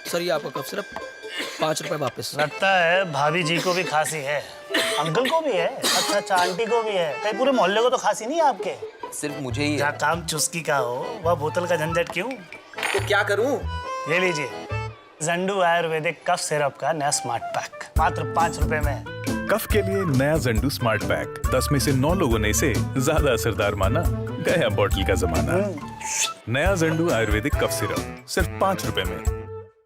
Sir ये आपका कफ सिर्फ 5 रुपए वापस। लगता है भाभी जी को भी खांसी है, अंकल को भी है, अच्छा आंटी को भी है, कहीं पूरे मोहल्ले को तो खांसी नहीं है आपके? सिर्फ मुझे ही है। जहाँ काम चुस्की का हो वह बोतल का झंझट क्यों? तो क्या करूं? ये लीजिए जंडू आयुर्वेदिक कफ सिरप का नया स्मार्ट पैक, मात्र 5 रुपए में। कफ के लिए नया जंडू स्मार्ट पैक। 10 में से 9 लोगों ने इसे ज्यादा असरदार माना। गया बॉटल का जमाना। नया जंडू आयुर्वेदिक कफ सिरप सिर्फ 5 रुपए में।